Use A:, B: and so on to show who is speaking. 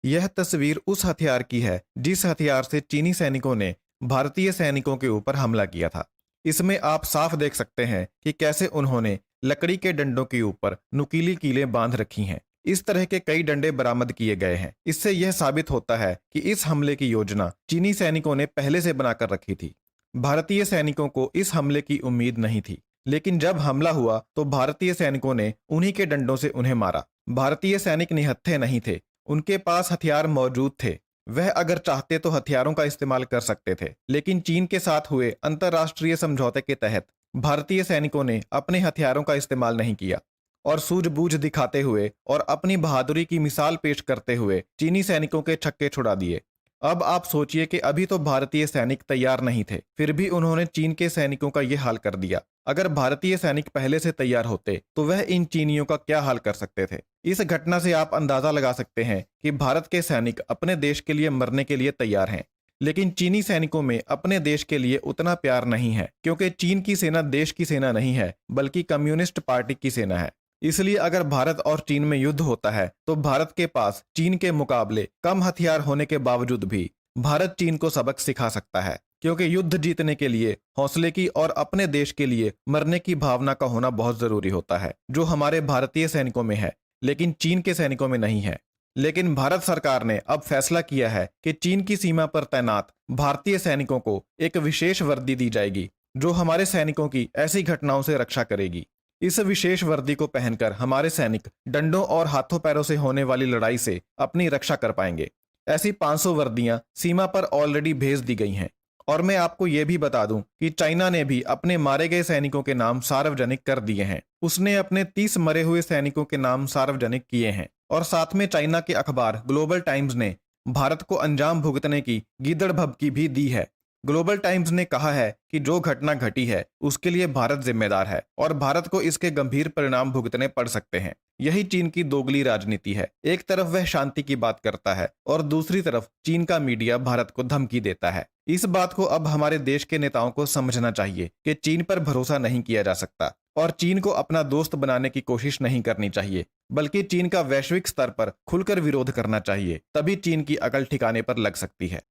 A: यह तस्वीर उस हथियार की है जिस हथियार से चीनी सैनिकों ने भारतीय सैनिकों के ऊपर हमला किया था। इसमें आप साफ देख सकते हैं कि कैसे उन्होंने लकड़ी के डंडों के ऊपर नुकीली कीलें बांध रखी हैं। इस तरह के कई डंडे बरामद किए गए हैं। इससे यह साबित होता है कि इस हमले की योजना चीनी सैनिकों ने पहले से बनाकर रखी थी। भारतीय सैनिकों को इस हमले की उम्मीद नहीं थी, लेकिन जब हमला हुआ तो भारतीय सैनिकों ने उन्हीं के डंडों से उन्हें मारा। भारतीय सैनिक निहत्थे नहीं थे, उनके पास हथियार मौजूद थे। वह अगर चाहते तो हथियारों का इस्तेमाल कर सकते थे, लेकिन चीन के साथ हुए अंतर्राष्ट्रीय समझौते के तहत भारतीय सैनिकों ने अपने हथियारों का इस्तेमाल नहीं किया और सूझबूझ दिखाते हुए और अपनी बहादुरी की मिसाल पेश करते हुए चीनी सैनिकों के छक्के छुड़ा दिए। अब आप सोचिए कि अभी तो भारतीय सैनिक तैयार नहीं थे, फिर भी उन्होंने चीन के सैनिकों का यह हाल कर दिया। अगर भारतीय सैनिक पहले से तैयार होते तो वह इन चीनियों का क्या हाल कर सकते थे। इस घटना से आप अंदाजा लगा सकते हैं कि भारत के सैनिक अपने देश के लिए मरने के लिए तैयार हैं, लेकिन चीनी सैनिकों में अपने देश के लिए उतना प्यार नहीं है, क्योंकि चीन की सेना देश की सेना नहीं है बल्कि कम्युनिस्ट पार्टी की सेना है। इसलिए अगर भारत और चीन में युद्ध होता है तो भारत के पास चीन के मुकाबले कम हथियार होने के बावजूद भी भारत चीन को सबक सिखा सकता है, क्योंकि युद्ध जीतने के लिए हौसले की और अपने देश के लिए मरने की भावना का होना बहुत जरूरी होता है, जो हमारे भारतीय सैनिकों में है लेकिन चीन के सैनिकों में नहीं है। लेकिन भारत सरकार ने अब फैसला किया है कि चीन की सीमा पर तैनात भारतीय सैनिकों को एक विशेष वर्दी दी जाएगी, जो हमारे सैनिकों की ऐसी घटनाओं से रक्षा करेगी। इस विशेष वर्दी को पहनकर हमारे सैनिक डंडों और हाथों पैरों से होने वाली लड़ाई से अपनी रक्षा कर पाएंगे। ऐसी 500 वर्दियां सीमा पर ऑलरेडी भेज दी गई हैं। और मैं आपको यह भी बता दूं कि चाइना ने भी अपने मारे गए सैनिकों के नाम सार्वजनिक कर दिए हैं। उसने अपने 30 मरे हुए सैनिकों के नाम सार्वजनिक किए हैं। और साथ में चाइना के अखबार ग्लोबल टाइम्स ने भारत को अंजाम भुगतने की गीदड़ भभकी भी दी है। ग्लोबल टाइम्स ने कहा है कि जो घटना घटी है उसके लिए भारत जिम्मेदार है और भारत को इसके गंभीर परिणाम भुगतने पड़ सकते हैं। यही चीन की दोगली राजनीति है। एक तरफ वह शांति की बात करता है और दूसरी तरफ चीन का मीडिया भारत को धमकी देता है। इस बात को अब हमारे देश के नेताओं को समझना चाहिए कि चीन पर भरोसा नहीं किया जा सकता और चीन को अपना दोस्त बनाने की कोशिश नहीं करनी चाहिए, बल्कि चीन का वैश्विक स्तर पर खुलकर विरोध करना चाहिए। तभी चीन की अकल ठिकाने पर लग सकती है।